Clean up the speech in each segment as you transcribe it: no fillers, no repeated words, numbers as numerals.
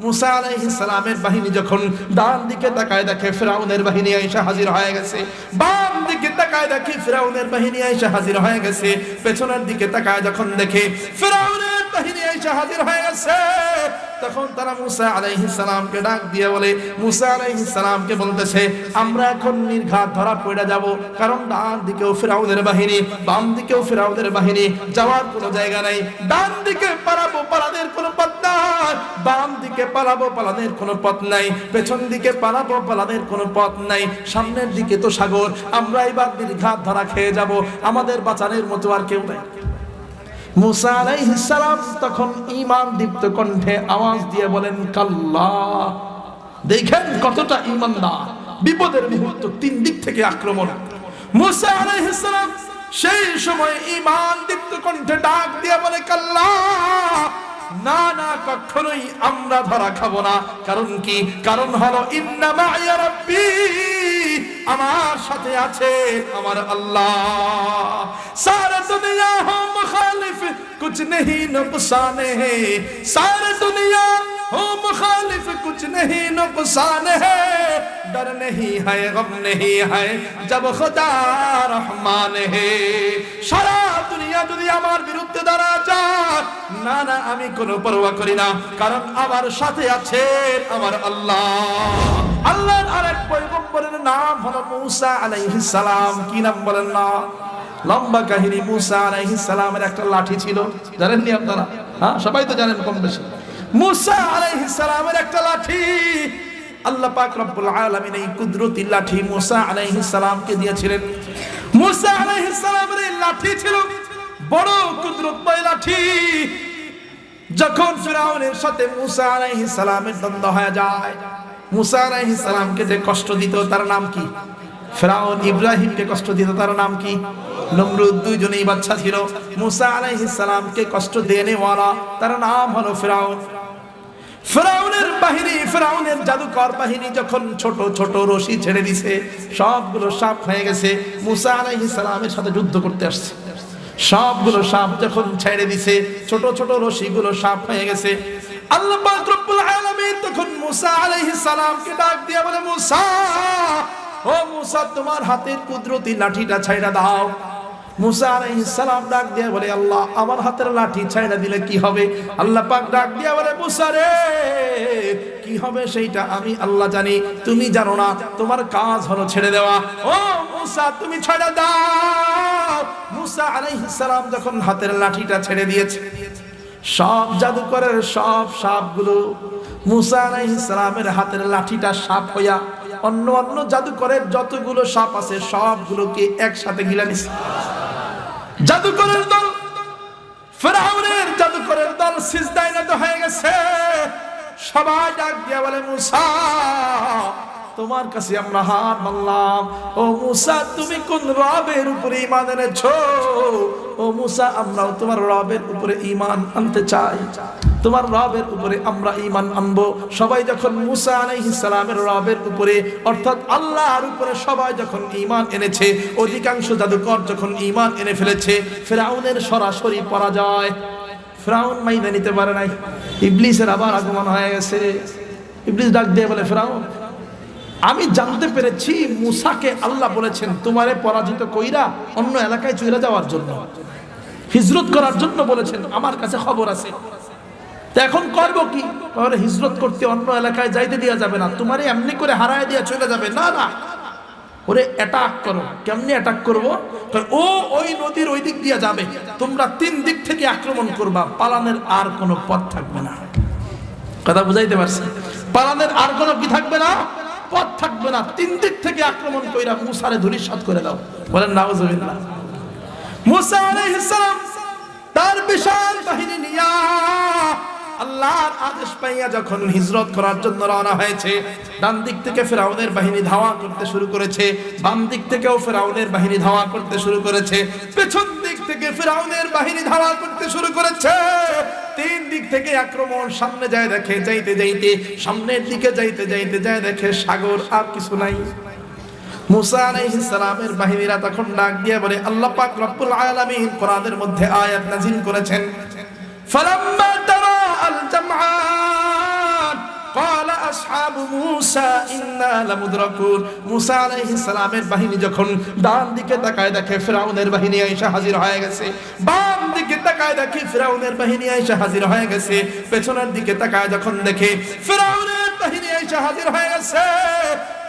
মুসা আলাইহিস সালামের বাহিনী যখন ডান দিকে তাকায় দেখে ফিরাউনের বাহিনী এসে হাজির হয়ে গেছে, বাম দিকে তাকায় দেখে ফিরাউনের বাহিনী এসে হাজির হয়ে গেছে, পেছনের দিকে তাকায় যখন দেখে ফিরাউনের বাহিনী এসে হাজির হয়ে গেছে, তখন তারা মুসা আলাইহিস সালামকে ডাক দিয়ে বলে, মুসা আলাইহিস সালামকে বলতেছে, আমরা এখন নির্ঘাত ধরা পড়ে যাব, কারণ ডান দিকেও ফিরাউনের বাহিনী, বাম দিকেও ফিরাউনের বাহিনী, যাওয়ার কোনো জায়গা নাই। ডান দিকে পালাবো, পালানোর কোনো পথ নাই, বাম দিকে পালাবো, পালানোর কোনো পথ নাই, পেছন দিকে পালাবো, পালানোর কোনো পথ নাই, সামনের দিকে তো সাগর, আমরা এবার নির্ঘাত ধরা খেয়ে যাব, আমাদের বাঁচানোর মতো আর কেউ নাই। মুসা আলাইহিস সালাম তখন ঈমান দীপ্ত কণ্ঠে আওয়াজ দিয়ে বলেন, কাল্লা। দেখেন কতটা ঈমানদার, বিপদের মুহূর্ত, তিন দিক থেকে আক্রমণ। মুসা আলাইহিস সালাম সেই সময় ঈমান দীপ্ত কণ্ঠে ডাক দিয়ে বলে, কাল্লা, না না, কখনোই আমরা ধরা খাবো না। কারণ কি? কারণ হলো ইন্না মা'ইয়া রাব্বি, আমার সাথে আছে আমার আল্লাহ। সারা দুনিয়া হো মুখালিফ, কুছ नहीं नुकसान है, सारी दुनिया हो मुखालिफ, कुछ नहीं नुकसान है, डर नहीं है, गम नहीं है, जब खुदा रहमान है। সারা দুনিয়া যদি আমার বিরুদ্ধে দাঁড়া যায়, না না, আমি কোনো পরোয়া করি না, কারণ আমার সাথে আছে আমার আল্লাহ। আল্লাহর আরেক পয়গম্বরের নাম হলো মুসা আলাইহিস সালাম। কি নাম বলেন না? লম্বা কাহিনী। মুসা আলাইহিস সালামের একটা লাঠি ছিল, জানেননি আপনারা? হ্যাঁ, সবাই তো জানেন কম বেশি। মুসা আলাইহিস সালামের একটা লাঠি, আল্লাহ পাক রব্বুল আলামিন এই কুদরতি লাঠি মুসা আলাইহিস সালামকে দিয়েছিলেন। মুসা আলাইহিস সালামের এই লাঠি ছিল বড় কুদরতময় লাঠি। যখন ফিরাউনের সাথে মুসা আলাইহিস সালামের দ্বন্দ্ব হয়ে যায়, মুসা আলাইহিস সালামকে যে কষ্ট দিত তার নাম কি? ফিরাউন। ইব্রাহিমকে কষ্ট দিত তার নাম কি? নমরুদ। দুইজনেই বাচ্চা ছিল। মুসা আলাইহিস সালামকে কষ্ট দেনেওয়ালা তার নাম হলো ফিরাউন। ফিরাউনের বাহিনী, ফিরাউনের জাদুকর বাহিনী যখন ছোট ছোট রশি ছেড়ে দিছে, সবগুলো সাপ হয়ে গেছে, মুসা আলাইহিস সালামের সাথে যুদ্ধ করতে আসছে। সবগুলো সাপ যখন ছেড়ে দিছে, ছোট ছোট রশিগুলো সাপ হয়ে গেছে। আল্লাহ পাক রব্বুল আলামিন তখন মুসা আলাইহিস সালামকে ডাক দিয়ে বলে, মুসা, ও মুসা, তোমার হাতের কুদরতি লাঠিটা ছাইড়া দাও। মুসা আলাইহিস সালাম ডাক দিয়ে বলে, আল্লাহ, আমার হাতের লাঠি ছাইড়া দিলে কি হবে? আল্লাহ পাক ডাক দিয়ে বলে, মুসা রে, কি হবে সেইটা আমি আল্লাহ জানি, তুমি জানো না। তোমার কাজ হলো ছেড়ে দেওয়া। ও মুসা, তুমি ছেড়ে দাও। মুসা আলাইহিস সালাম যখন হাতের লাঠিটা ছেড়ে দিয়েছে, সব জাদুকরের সব সাপগুলো মুসা আলাইহিস সালামের হাতের লাঠিটা সাপ হইয়া অন্য অন্য জাদুকরের যতগুলো সাপ আছে সবগুলোকে একসাথে গিলা নিছে। জাদুকরের দল, ফিরাউনের জাদুকরের দল সিজদায় নত হয়ে গেছে। সবাই ডাক দিয়া বলে, মুসা, তোমার কাছে আমরা হাত মানলাম। ও মুসা, তুমি কোন রবের উপরে ঈমান এনেছো? ও মুসা, আমরাও তোমার রবের উপরে ঈমান আনতে চাই, তোমার রবের উপরে আমরা ঈমান আনবো। সবাই যখন মুসা আলাইহিস সালামের রবের উপরে অর্থাৎ আল্লাহর উপরে সবাই যখন ঈমান এনেছে, অধিকাংশ জাদুকর যখন ঈমান এনে ফেলেছে, ফিরাউনের সরাসরি পরাজয়। ফিরাউন মাইনে নিতে পারে নাই। ইবলিসের আবার আগমন হয়ে গেছে। ইবলিস ডাক দিয়ে বলে, ফিরাউন, আমি জানতে পেরেছি মুসাকে আল্লাহ বলেছেন তোমারে পরাজিত কইরা অন্য এলাকায় চলে যাওয়ার জন্য, হিজরত করার জন্য বলেছেন, আমার কাছে খবর আছে। তো এখন করবো কি? তাহলে হিজরত করতে অন্য এলাকায় যাইতে দেওয়া যাবে না, তোমারে এমনি করে হারায় দিয়ে চলে যাবে। না না, ওরে অ্যাটাক করো। কেমনি অ্যাটাক করবো? ও ওই নদীর ওই দিক দিয়ে যাবে, তোমরা তিন দিক থেকে আক্রমণ করবা, পালানের আর কোনো পথ থাকবে না। কথা বুঝাইতে পারছি? পালানের আর কোনো কি থাকবে না, পথ থাকবে না। তিন দিক থেকে আক্রমণ কইরা মুসারে ধূলিসাৎ করে দাও। বলেন নাউজুবিল্লাহ। মুসা আলাইহিস সালাম তার বিশাল বাহিনী নিয়া আল্লাহর আদেশ পাইয়া যখন হিজরত করার জন্য রওনা হয়েছে, ডান দিক থেকে ফিরাউনের বাহিনী ধাওয়া করতে শুরু করেছে, বাম দিক থেকেও ফিরাউনের বাহিনী ধাওয়া করতে শুরু করেছে, পেছন দিক থেকে ফিরাউনের বাহিনী ধাওয়া করতে শুরু করেছে। তিন দিক থেকে আক্রমণ। সামনে যায় দেখে, যাইতে যাইতে সামনের দিকে যাইতে যাইতে যায় দেখে সাগর, আর কিছু নাই। মুসা আলাইহিস সালামের বাহিনীরা তখন ডাক দিয়ে বলে, আল্লাহ পাক রব্বুল আলামিন কোরআনের মধ্যে আয়াত নাযিল করেছেন, ফালাম্মা তারা আল জামআন আসহাবু মূসা ইন্না লামুদরাকুন। মূসা আলাইহিস সালামের বাহিনী যখন ডান দিকে তাকায় দেখে ফিরআউনের বাহিনী এসে হাজির হয়ে গেছে, বাম দিকে তাকায় দেখে ফিরআউনের বাহিনী এসে হাজির হয়ে গেছে, পেছনের দিকে তাকায় যখন দেখে ফিরআউনের বাহিনী এসে হাজির হয়ে গেছে,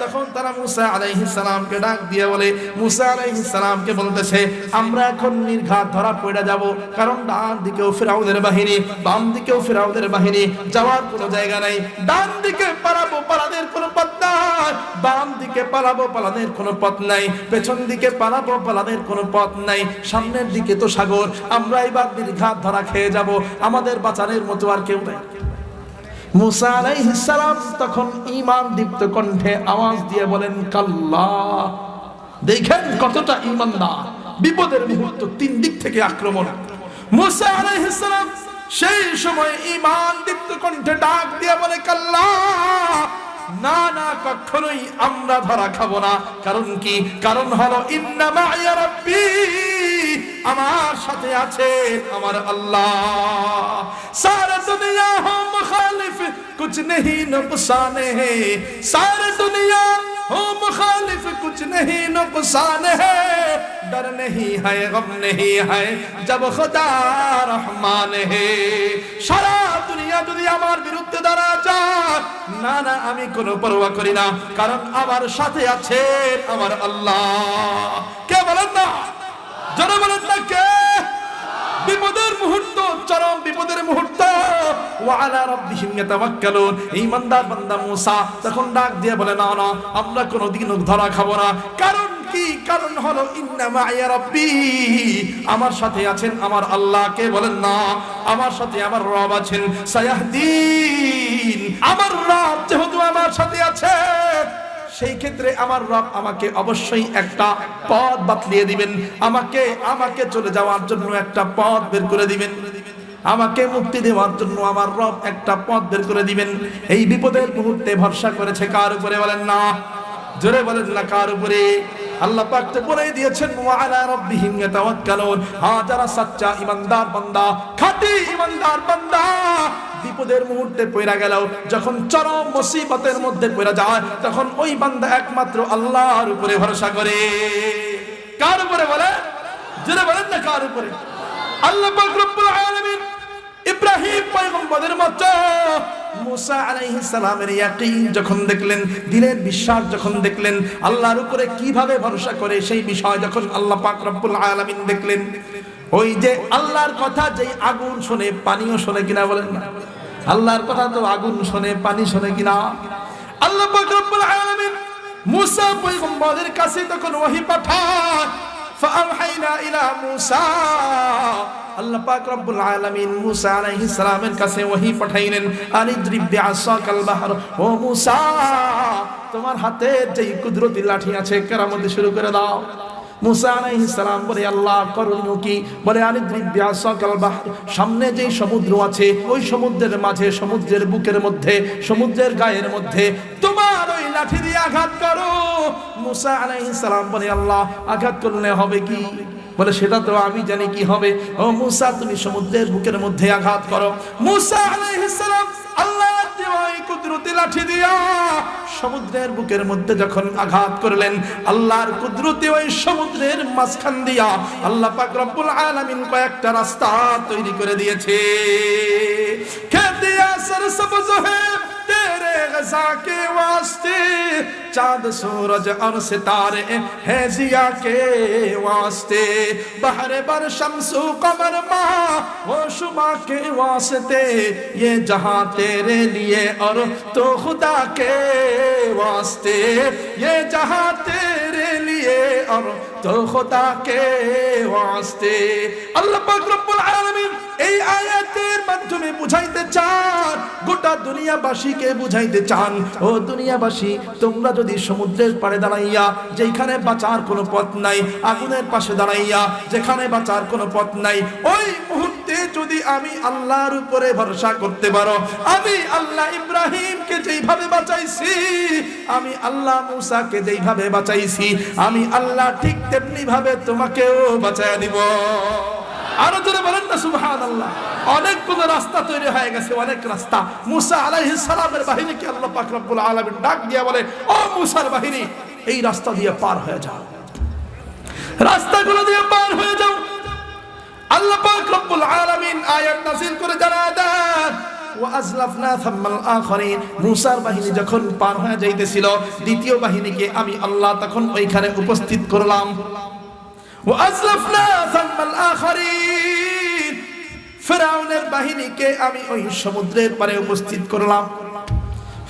তখন তারা মূসা আলাইহিস সালামকে ডাক দিয়ে বলে, মূসা আলাইহিস সালামকে বলতেছে, আমরা এখন নির্ঘাত ধরা পড়ে যাব, কারণ ডান দিকেও ফিরআউনের বাহিনী, বাম দিকেও ফিরআউনের বাহিনী, যাওয়ার কোনো জায়গা নাই। ডান দিকে পালাবো, পালানোর কোনো পথ নাই, বাম দিকে পালাবো, পালানোর কোনো পথ নাই, পেছন দিকে পালাবো, পালানোর কোনো পথ নাই, সামনের দিকে তো সাগর, আমরা এবার নির্ঘাত ধরা খেয়ে যাব, আমাদের বাঁচানোর মতো আর কেউ নাই। মূসা আলাইহিস সালাম তখন ঈমান দীপ্ত কণ্ঠে আওয়াজ দিয়ে বলেন, কাল্লা। দেখেন কতটা ঈমানদার, বিপদের মুহূর্ত, তিন দিক থেকে আক্রমণ। মূসা আলাইহিস সালাম সেই সময় ঈমান দীপ্ত কণ্ঠে ডাক দিয়ে বলে, কাল্লা, না না, কখনোই আমরা ধরা খাবো না। কারণ কি? কারণ হলো ইন্না মা'ইয়া রাব্বি, আমার সাথে আছে আমার আল্লাহ। সারা দুনিয়া হো মুখালিফ, কুছ नहीं नुकसान है, सारी दुनिया हो मुखालिफ, कुछ नहीं नुकसान है, डर नहीं है, गम नहीं है, जब खुदा रहमान है। সারা দুনিয়া যদি আমার বিরুদ্ধে দাঁড়া যায়, না না, আমি কোনো পরোয়া করি না, কারণ আমার সাথে আছে আমার আল্লাহ। কে বলেন না? যারা বলেন না কে? বিপদের মুহূর্ত, চরম বিপদের মুহূর্ত, ওয়া আলা রাব্বিহিম ইয়াতাওয়াক্কালুন। ঈমানদার বান্দা মূসা তখন ডাক দিয়ে বলে, না না, আমরা কোনোদিন ধরা খাবো না। কারণ কি? কারণ হলো ইন্না মা'ইয়া রাব্বি, আমার সাথে আছেন আমার আল্লাহ। কে বলেন না? আমার সাথে আমার রব আছেন। সায়াহদিন, আমার রব যেহেতু আমার সাথে আছে, সেই ক্ষেত্রে আমার রব আমাকে অবশ্যই একটা পথ বাতলিয়ে দিবেন, আমাকে চলে যাওয়ার জন্য একটা পথ বের করে দিবেন, আমাকে মুক্তি দেওয়ার জন্য আমার রব একটা পথ বের করে দিবেন। এই বিপদের মুহূর্তে ভরসা করেছে কার উপরে? বলেন না, জোরে বলেন না, কার উপরে? আল্লাহ পাক তো বলেই দিয়েছেন, ওয়া আলা রাব্বিহিম ইয়াতাওয়াক্কালুন। যারা সাচ্চা ঈমানদার বান্দা, খাঁটি ঈমানদার বান্দা, বিপদের মুহূর্তে পড়া গেল, যখন চরম মুসিবতের মধ্যে পড়া যায়, তখন ওই বান্দা একমাত্র আল্লাহর উপরে ভরসা করে। কার উপরে? বলে, জোরে বলেন না, কার উপরে? আল্লাহ পাক রব্বুল আলামিন ইব্রাহিম পয়গম্বরের মতো মূসা আলাইহিস সালামের ইয়াকিন যখন দেখলেন, দিলের বিশ্বাস যখন দেখলেন, আল্লাহর উপরে কিভাবে ভরসা করে, সেই বিষয় যখন আল্লাহ পাক রব্বুল আলামিন দেখলেন, ওই যে আল্লাহর কথা, যেই আগুন শোনে পানিও শোনে কিনা? বলেন না, আল্লাহর কথা তো আগুন শোনে, পানি শোনে কিনা? আল্লাহ পাক রব্বুল আলামিন মূসা পয়গম্বরের কাছে তখন ওহী পাঠায়, ফাআওহাইনা ইলা মূসা। আল্লাহ পাক রব্বুল আলামিন মূসা আলাইহিস সালামের কাছে ওহী পাঠাইলেন, আনিদ্রিব বিআসাকাল বাহর, ও মূসা, তোমার হাতে যেই কুদরতি লাঠি আছে, কেরামতি শুরু করে দাও। মূসা আলাইহিস সালাম বলে, আল্লাহ করণীয় কি? বলে, আনিদ্রিব বিআসাকাল বাহর, সামনে যেই সমুদ্র আছে, ওই সমুদ্রের মাঝে, সমুদ্রের বুকের মধ্যে, সমুদ্রের গায়ের মধ্যে তোমার ওই লাঠি দিয়ে আঘাত করো। মূসা আলাইহিস সালাম বলে, আল্লাহ, আঘাত করলে হবে কি? বলে, সেটা তো আমি জানি কি হবে। ও মূসা, তুমি সমুদ্রের বুকের মধ্যে আঘাত করো। মূসা আলাইহিস সালাম আল্লাহর দেওয়া এই কুদরতি লাঠি দিয়া সমুদ্রের বুকের মধ্যে যখন আঘাত করলেন, আল্লাহর কুদরতি ওই সমুদ্রের মাঝখান দিয়া আল্লাহ পাক রব্বুল আলামিন কয়েকটা রাস্তা তৈরি করে দিয়েছে। খেদিয়া সরসবজ হে तेरे गज़ा के वास्ते, चाँद सूरज और सितारे हैं जिया के वास्ते, बहरे बर शम्सु कमर माह वो शुमा के वास्ते, ये जहां तेरे लिए और तो खुदा के वास्ते, ये जहां तेरे लिए और तो खुदा के वास्ते। अल्लाह पाक रब्बुल आलमीन এই আয়াতের মাধ্যমে বুঝাইতে চান, গোটা দুনিয়াবাসীকে বুঝাইতে চান, ও দুনিয়াবাসী, তোমরা যদি সমুদ্রের পাড়ে দাঁড়াইয়া, যেখানে বাঁচার কোনো পথ নাই, আগুনের পাশে দাঁড়াইয়া, যেখানে বাঁচার কোনো পথ নাই, ওই মুহূর্তে যদি আমি আল্লাহর উপরে ভরসা করতে পারো, আমি আল্লাহ ইব্রাহিমকে যেইভাবে বাঁচাইছি, আমি আল্লাহ মূসাকে যেইভাবে বাঁচাইছি, আমি আল্লাহ ঠিক তেমনি ভাবে তোমাকেও বাঁচায়া দিব। আরো জোরে বলেন না সুবহানাল্লাহ। অনেকগুলো রাস্তা তৈরি হয়ে গেছে, অনেক রাস্তা। মুসা আলাইহিস সালামের বাহিনীকে আল্লাহ পাক রব্বুল আলামিন ডাক দিয়া বলে, ও মুসার বাহিনী, এই রাস্তা দিয়ে পার হয়ে যাও, রাস্তাগুলো দিয়ে পার হয়ে যাও। আল্লাহ পাক রব্বুল আলামিন আয়াত নাযিল করে জানায় দেন, ওয়া আজলাফনা থাম্মাল আখিরিন। মুসার বাহিনী যখন পার হয়ে যাইতেছিল, দ্বিতীয় বাহিনীকে আমি আল্লাহ তখন ওইখানে উপস্থিত করলাম। ওয়া আজলাফনা থাম্মাল আখিরিন, ফিরআউনের বাহিনীকে আমি ওই সমুদ্রের পারে উপস্থিত করলাম।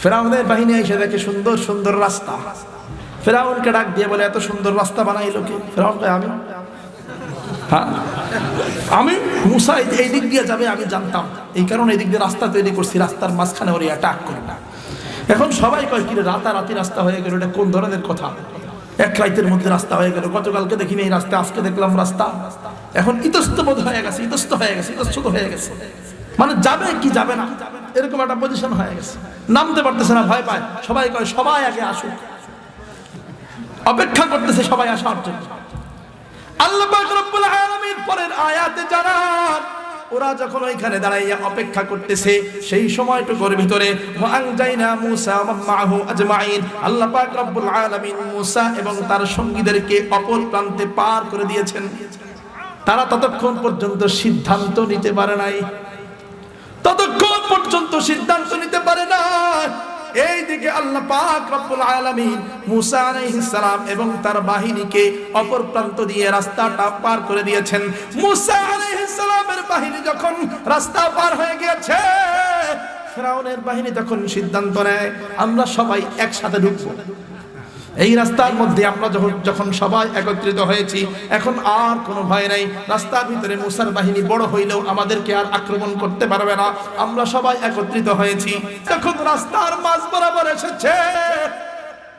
ফিরআউনের বাহিনী এসে দেখে সুন্দর সুন্দর রাস্তা। ফিরআউনকে ডাক দিয়ে বলে, এত সুন্দর রাস্তা বানাইলো কে? ফিরআউন কয়, আমি। হ্যাঁ, আমি মুসা এই দিক দিয়ে যাবে আমি জানতাম, এই কারণে এই দিক দিয়ে রাস্তা তৈরি করছি, রাস্তার মাঝখানে ওরে অ্যাটাক করি না। এখন সবাই কয়, কি রে রাতারাতি রাস্তা হয়ে গেল, এটা কোন ধরনের কথা? এক রাতের মধ্যে রাস্তা হয়ে গেল, গতকালকে দেখিনি এই রাস্তা, আজকে দেখলাম রাস্তা। এখন ইতস্তবোধ হয়ে গেছে, ইতস্তত হয়ে গেছে, মানে যাবে কি যাবে না এরকম একটা পজিশন হয়ে গেছে। নামতে পারতেছে না, ভয় পায়। সবাই কয়, সবাই আগে আসুক, অপেক্ষা করতেছে সবাই আসার জন্য। আল্লাহ পাক রব্বুল আলামিন পরের আয়াতে জানান, ওরা যখন ওইখানে দাঁড়াইয়া অপেক্ষা করতেছে, সেই সময়টুকুর ভিতরে ওয়াংজাইনা মুসা ওয়া মাআহু আজমাইন, আল্লাহ পাক রব্বুল আলামিন মুসা এবং তার সঙ্গীদেরকে অপর প্রান্তে পার করে দিয়েছেন। তারা ততক্ষণ পর্যন্ত সিদ্ধান্ত নিতে পারে নাই, ততক্ষণ পর্যন্ত সিদ্ধান্ত নিতে পারে না। এইদিকে আল্লাহ পাক রব্বুল আলামিন মুসা আলাইহিস সালাম এবং তার বাহিনীকে অপর প্রান্ত দিয়ে রাস্তাটা পার করে দিয়েছেন। মুসা আলাইহিস সালামের বাহিনী যখন রাস্তা পার হয়ে গিয়েছে, ফিরআউনের বাহিনী তখন সিদ্ধান্ত নেয়, আমরা সবাই একসাথে ঢুকবো এই রাস্তার মধ্যে। আমরা যখন সবাই একত্রিত হয়েছি, এখন আর কোনো ভয় নাই। রাস্তার ভিতরে মুসার বাহিনী বড় হইলেও আমাদেরকে আর আক্রমণ করতে পারবে না। আমরা সবাই একত্রিত হয়েছি। যখন রাস্তার মাঝ বরাবর এসেছে,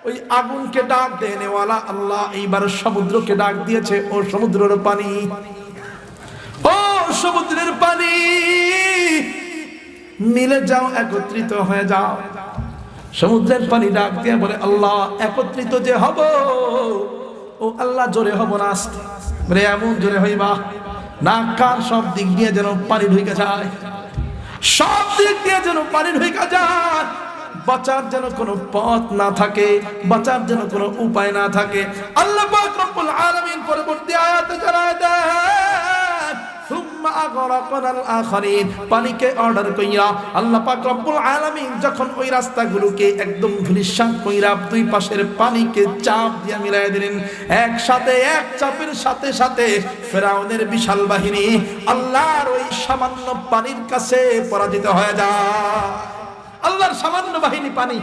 ওই আগুনকে ডাক দেনেওয়ালা আল্লাহ এইবার সমুদ্রকে ডাক দিয়েছে, ও সমুদ্রের পানি, ও সমুদ্রের পানি, মিলে যাও, একত্রিত হয়ে যাও। সমুদ্রের পানি ডাক দিয়ে বলে, আল্লাহ একত্রিত যে হব, ও আল্লাহ জোরে হব না আস্তে, বলে এমন জোরে হইবা না কান সব দিক দিয়ে যেন পানি ঢুকে যায়, সব দিক দিয়ে যেন পানি ঢুকে যায়, বাঁচার যেন কোনো পথ না থাকে, বাঁচার যেন কোনো উপায় না থাকে। আল্লাহ পাক রব্বুল আলামিন পরবর্তী আয়াতে জানায় দেন, সুম্মা আগরাকনাল আখিরিন, পানিকে অর্ডার কইরা আল্লাহ পাক রব্বুল আলামিন যখন ওই রাস্তাগুলোকে একদম ধূলিসাৎ কইরা দুই পাশের পানিকে চাপ দিয়ে মিলাইয়া দিলেন, একসাথে এক চাপের সাথে সাথে ফিরআউনের বিশাল বাহিনী আল্লাহর ওই সামান্য পানির কাছে পরাজিত হয়ে যায়। আল্লাহর সামান্য বাহিনী পানি,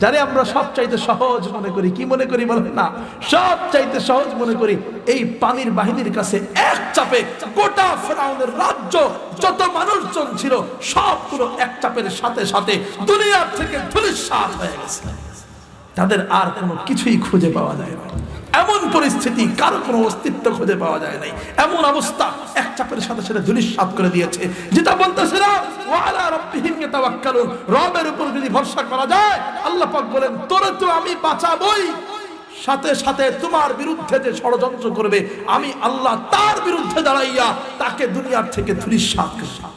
যারে আমরা সবচাইতে সহজ মনে করি, কি মনে করি বলেন না? সবচাইতে সহজ মনে করি। এই পানির বাহিনীর কাছে এক চাপে গোটা ফিরআউনের রাজ্য যত মানুষজন ছিল সবগুলো এক চাপের সাথে সাথে দুনিয়ার থেকে ধূলিসাৎ হয়ে গেছে। তাদের আর কোনো কিছুই খুঁজে পাওয়া যায় না। এমন পরিস্থিতি, কারো কোনো অস্তিত্ব খুঁজে পাওয়া যায় নাই। এমন অবস্থা এক চাপের সাথে সাথে ধূলিসাৎ করে দিয়েছে। যেটা বলতেছিলাম, ওয়া আলা রাব্বিহিম ইয়াতাওয়াক্কালুন, রবের উপর যদি ভরসা করা যায়, আল্লাহ পাক বলেন, তোরে তো আমি বাঁচাবই, সাথে সাথে তোমার বিরুদ্ধে যে ষড়যন্ত্র করবে, আমি আল্লাহ তার বিরুদ্ধে দাঁড়াইয়া তাকে দুনিয়ার থেকে ধূলিসাৎ করব।